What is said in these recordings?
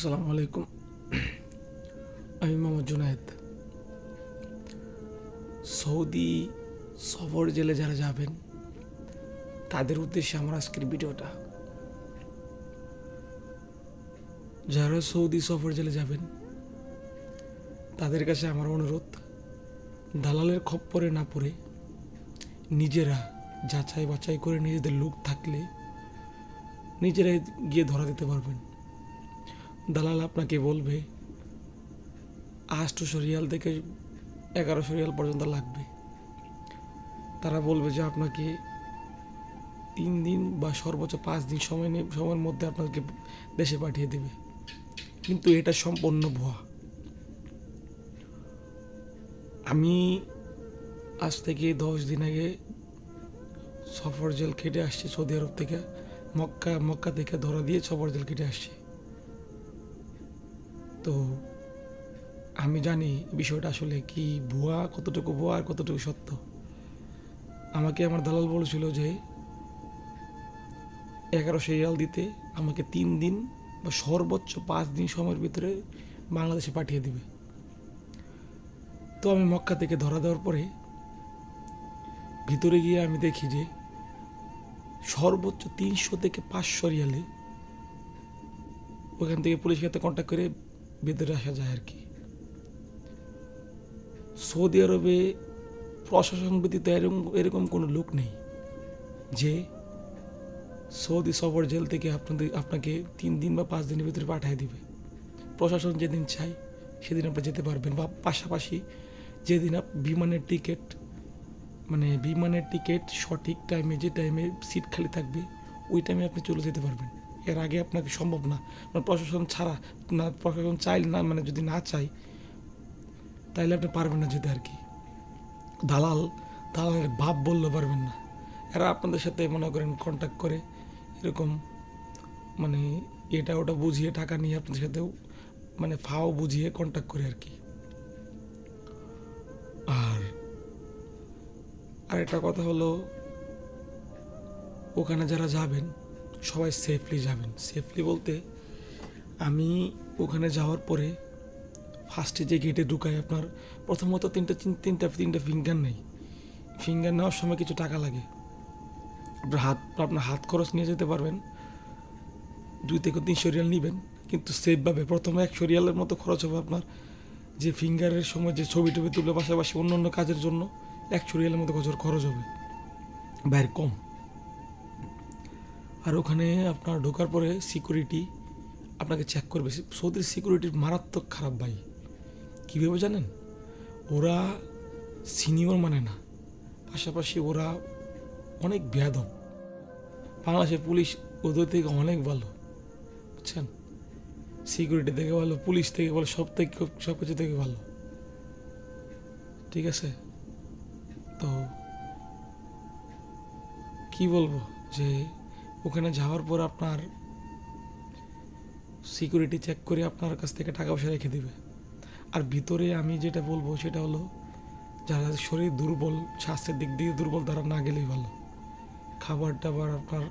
আসসালামু আলাইকুম। আমি মোহাম্মদ জুনায়েদ। সৌদি সফর জেলে যারা যাবেন তাদের উদ্দেশ্যে আমার আজকের ভিডিওটা। যারা সৌদি সফর জেলে যাবেন তাদের কাছে আমার অনুরোধ, দালালের খপ্পরে না পড়ে নিজেরা যাচাই বাছাই করে নিজেদের লোক থাকলে নিজেরাই গিয়ে ধরা দিতে পারবেন। দালাল আপনাকে বলবে 800 রিয়াল থেকে 1100 রিয়াল পর্যন্ত লাগবে। তারা বলবে যে আপনাকে 3 দিন বা সর্বোচ্চ 5 দিন সময়ের মধ্যে আপনাকে দেশে পাঠিয়ে দেবে, কিন্তু এটা সম্পূর্ণ ভুয়া। আমি আজ থেকে 10 দিন আগে সফর জেল কেটে আসছি সৌদি আরব থেকে। মক্কা থেকে ধরা দিয়ে সফর জেল কেটে আসছি। তো আমি জানি বিষয়টা আসলে কি ভুয়া, কতটুকু ভুয়া আর কতটুকু সত্য। আমাকে আমার দালাল বলেছিল যে 1100 রিয়াল দিতে আমাকে 3 দিন বা সর্বোচ্চ 5 দিন সময়ের ভিতরে বাংলাদেশে পাঠিয়ে দিবে। তো আমি মক্কা থেকে ধরা দেওয়ার পরে ভিতরে গিয়ে আমি দেখি যে সর্বোচ্চ 300 থেকে 500 রিয়ালে ওখান থেকে পুলিশের সাথে কন্ট্যাক্ট করে ভিতরে আসা যায় আর কি। সৌদি আরবে প্রশাসন ব্যতীত এরকম কোনো লোক নেই যে সৌদি সফর জেল থেকে আপনাকে 3 দিন বা 5 দিনের ভিতরে পাঠিয়ে দিবে। প্রশাসন যেদিন চাই সেদিন আপনি যেতে পারবেন, বা পাশাপাশি যেদিন বিমানের টিকিট সঠিক টাইমে, যে টাইমে সিট খালি থাকবে ওই টাইমে আপনি চলে যেতে পারবেন। এর আগে আপনাকে সম্ভব না, প্রশাসন ছাড়া না, প্রশাসন চাই না, যদি না চাই তাইলে আপনি পারবেন না যেতে আর কি। দালালের ভাব বললে পারবেন না। এরা আপনাদের সাথে মনে করেন কন্ট্যাক্ট করে এরকম এটা ওটা বুঝিয়ে টাকা নিয়ে আপনাদের সাথেও ফাও বুঝিয়ে কন্ট্যাক্ট করে আর কি। আর একটা কথা হলো, ওখানে যারা যাবেন সবাই সেফলি যাবেন। সেফলি বলতে আমি ওখানে যাওয়ার পরে ফার্স্টে যে গেটে ঢুকায় আপনার প্রথমত তিনটা ফিঙ্গার নেই। ফিঙ্গার নেওয়ার সময় কিছু টাকা লাগে। আপনার হাত খরচ নিয়ে যেতে পারবেন, 2 থেকে 300 রিয়াল নেবেন, কিন্তু সেফভাবে প্রথমে 100 রিয়ালের মতো খরচ হবে আপনার। যে ফিঙ্গারের সময় যে ছবি টবি তুলবে, পাশাপাশি অন্য কাজের জন্য 100 রিয়ালের মতো খরচ হবে, বাইরে কম। আর ওখানে আপনার ঢোকার পরে সিকিউরিটি আপনাকে চেক করবে। সৌদির সিকিউরিটি মারাত্মক খারাপ ভাই। কীভাবে জানেন? ওরা সিনিয়র মানে না, পাশাপাশি ওরা অনেক বেয়াদব। বাংলাদেশের পুলিশ ওদের থেকে অনেক ভালো, বুঝছেন? সিকিউরিটি থেকে ভালো, পুলিশ থেকে ভালো, সব কিছু থেকে ভালো, ঠিক আছে? তো কি বলবো, যে ওখানে যাওয়ার পর আপনার সিকিউরিটি চেক করে আপনার কাছ থেকে টাকা পয়সা রেখে দেবে। আর ভিতরে আমি যেটা বলবো সেটা হলো, যারা শরীর দুর্বল, স্বাস্থ্যের দিক দিয়ে দুর্বল, তারা না গেলেই ভালো। খাবার টাবার আপনার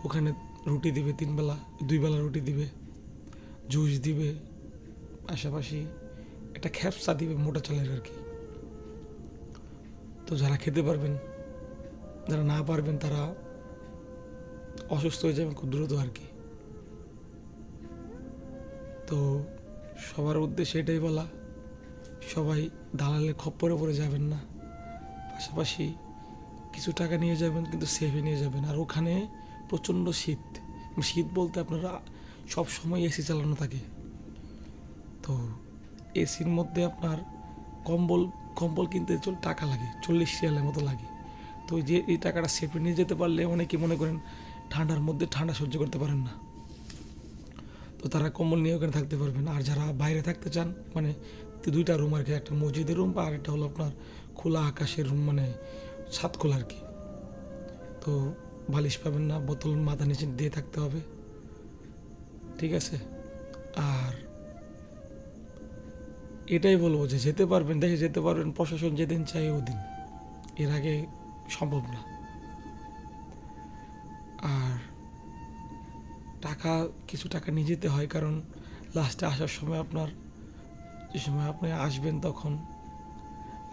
ওখানে রুটি দিবে, 2 বেলা রুটি দিবে, জুস দিবে, পাশাপাশি একটা খ্যাপসা দিবে মোটা চালের আর কি। তো যারা খেতে পারবেন, যারা না পারবেন তারা অসুস্থ হয়ে যাবেন খুব দ্রুত আর কি। তো সবার উদ্দেশ্যে এটাই বলা, সবাই দালালের খপ্পরে পড়ে যাবেন না, পাশাপাশি কিছু টাকা নিয়ে যাবেন, কিন্তু সেফে নিয়ে যাবেন। আর ওখানে প্রচণ্ড শীত বলতে আপনারা সব সময় এসি চালানো থাকে। তো এসির মধ্যে আপনার কম্বল কিনতে টাকা লাগে, 40 রিয়ালের মতো লাগে। তো এই টাকাটা সেফে নিয়ে যেতে পারলে, অনেকে মনে করেন ঠান্ডার মধ্যে ঠান্ডা সহ্য করতে পারেন না, তো তারা কম্বল নিয়ে ওখানে থাকতে পারবেন। আর যারা বাইরে থাকতে চান, 2টা রুম আর কি, একটা মসজিদের রুম আর একটা হলো আপনার খোলা আকাশের রুম, ছাদ খোলা আর কি। তো বালিশ পাবেন না, বোতল মাথা নিচে দিয়ে থাকতে হবে, ঠিক আছে? আর এটাই বলবো যে যেতে পারবেন, দেশে যেতে পারবেন, প্রশাসন যেদিন চাই ওদিন, এর আগে সম্ভব না। আর কিছু টাকা নিয়ে যেতে হয়, কারণ লাস্টে আসার সময় আপনার, যে সময় আপনি আসবেন তখন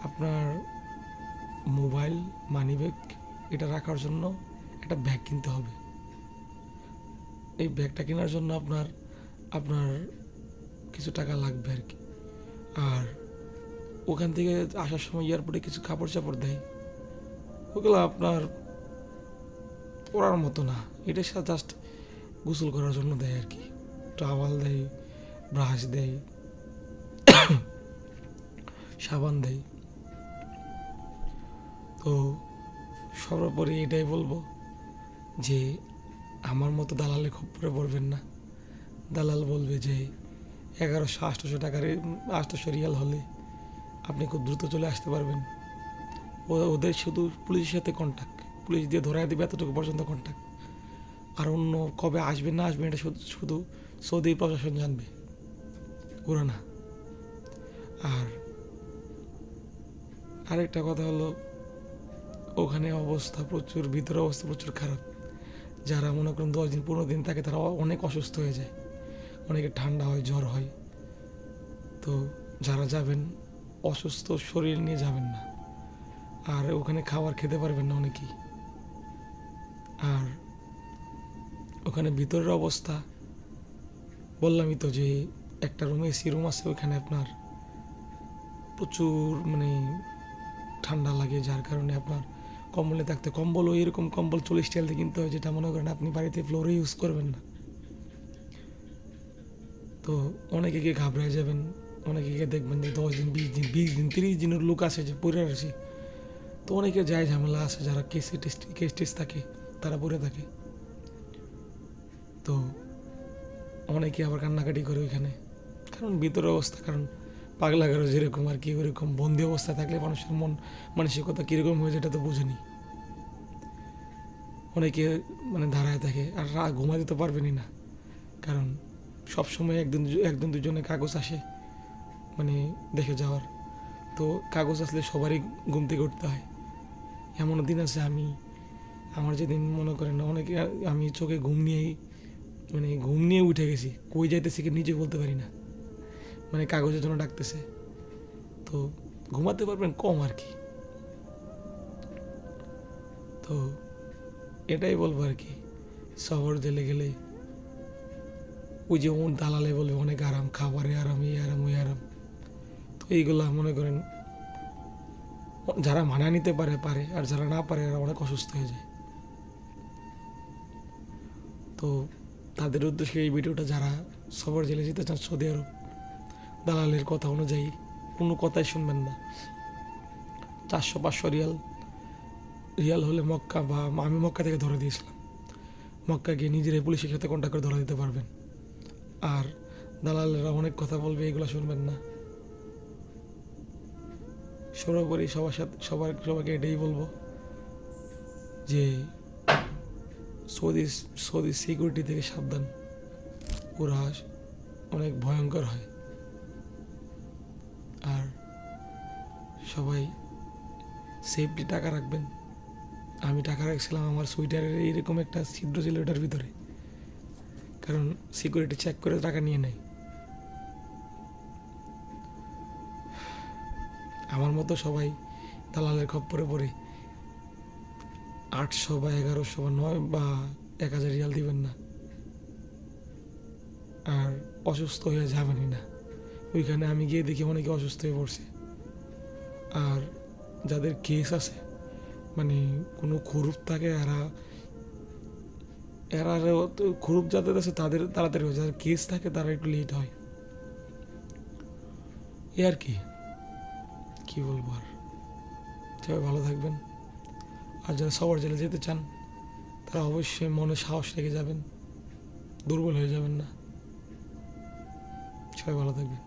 আপনার মোবাইল, মানিব্যাগ এটা রাখার জন্য একটা ব্যাগ কিনতে হবে। এই ব্যাগটা কেনার জন্য আপনার আপনার কিছু টাকা লাগবে আর কি। আর ওখান থেকে আসার সময় এয়ারপোর্টে কিছু কাপড় চাপড় দেয়, ওগুলো আপনার পরার মতো না, এটা জাস্ট গোসল করার জন্য দেয় আর কি। টাওয়াল দেয়, ব্রাশ দেয়, সাবান দেয়। তো সর্বোপরি এটাই বলবো যে আমার মতো দালালে খপ্পরে পড়বেন না। দালাল বলবে যে 1100-800 টাকার 800 রিয়াল হলে আপনি খুব দ্রুত চলে আসতে পারবেন। ওদের শুধু পুলিশের সাথে কন্ট্যাক্ট, পুলিশ দিয়ে ধরায় দেবে এতটুকু পর্যন্ত কন্ট্যাক্ট। আর অন্য কবে আসবেন না আসবেন এটা শুধু শুধু সৌদি প্রশাসন জানবে, ওরা না। আর আরেকটা কথা হলো, ওখানে অবস্থা প্রচুর, ভিতরে অবস্থা প্রচুর খারাপ। যারা মনে করেন 10 দিন 15 দিন থাকে তারা অনেক অসুস্থ হয়ে যায়, অনেকে ঠান্ডা হয়, জ্বর হয়। তো যারা যাবেন অসুস্থ শরীর নিয়ে যাবেন না। আর ওখানে খাবার খেতে পারবেন না অনেকেই। আর ওখানে ভিতরের অবস্থা বললামই তো যে একটা রুমে এসি রুম আছে, ওইখানে আপনার প্রচুর মানে ঠান্ডা লাগে, যার কারণে আপনার কম্বলে থাকতে, কম্বলও এরকম কম্বল 40 টাকা দিয়ে কিনতে হয়, যেটা মনে করেন আপনি বাড়িতে ফ্লোরে ইউজ করবেন না। তো অনেকে গিয়ে ঘাবড়ায় যাবেন, অনেকে গিয়ে দেখবেন যে 10 দিন 20 দিন 20 দিন 30 দিনের লোক আছে যে পড়ে আছে। তো অনেকে যায়, ঝামেলা আছে, যারা কেস টেস থাকে তারা পড়ে থাকে। তো অনেকে আবার কান্নাকাটি করে ওইখানে, কারণ ভিতরের অবস্থা, কারণ পাগলাগারও যেরকম আর কি, ওইরকম বন্দি অবস্থায় থাকলে মানুষের মন মানসিকতা কীরকম হয়ে যেটা তো বুঝেনি। অনেকে মানে দাঁড়ায় থাকে, আর ঘুমাতে তো পারবেনই না, কারণ সবসময় একজন দুজনে কাগজ আসে মানে দেখে যাওয়ার। তো কাগজ আসলে সবারই ঘুম থেকে উঠতে হয়। এমনও দিন আছে আমার যেদিন মনে করেন অনেকে, আমি চোখে ঘুম নিয়ে উঠে গেছি, কই যাইতেছি কি নিজে বলতে পারি না, মানে কাগজের জন্য ডাকতেছে। তো ঘুমাতে পারবেন কম আর কি। তো এটাই বলবো আর কি, শহর জেলে গেলে ওই যে দালালে বলবে অনেক আরাম, খাবারে আরাম, এই আরাম ওই আরাম। তো এইগুলা মনে করেন যারা মানা নিতে পারে, আর যারা না পারে এরা অনেক অসুস্থ হয়ে যায়। তো তাদের উদ্দেশ্যে এই ভিডিওটা, যারা সফর জেলে যেতে চান সৌদি আরব, দালালের কথা অনুযায়ী কোনো কথাই শুনবেন না। 400-500 রিয়াল হলে মক্কা, বা আমি মক্কা থেকে ধরে দিয়েছিলাম, মক্কা গিয়ে নিজেরাই পুলিশের সাথে কন্ট্যাক্ট করে ধরে দিতে পারবেন। আর দালালেরা অনেক কথা বলবে, এগুলো শুনবেন না। সর্বোপরি সবাইকে এটাই বলবো যে সৌদি সিকিউরিটি থেকে সাবধান, ওরা অনেক ভয়ঙ্কর হয়। আর সবাই সেফলি টাকা রাখবেন। আমি টাকা রাখছিলাম আমার সুইটারের এইরকম একটা ছিদ্র ছিল ওটার ভিতরে, কারণ সিকিউরিটি চেক করে টাকা নিয়ে নেয়। আমার মতো সবাই দালালের খপ্পরে পড়ে 800 বা 1100 বা 9 বা 1000 রিয়াল দিবেন না, আর অসুস্থ হয়ে যাবেনই না। ওইখানে আমি গিয়ে দেখি অনেকে অসুস্থ হয়ে পড়ছে। আর যাদের কেস আছে, মানে কোনো খুরুপ থাকে, এরা খুরুপ যাদের আছে তাদের তাড়াতাড়ি হয়, যাদের কেস থাকে তারা একটু লেট হয়। এ আর কি বলবো। আর সবাই ভালো থাকবেন। আর যারা সবার জেলে যেতে চান তারা অবশ্যই মনে সাহস রেখে যাবেন, দুর্বল হয়ে যাবেন না। সবাই ভালো থাকবেন।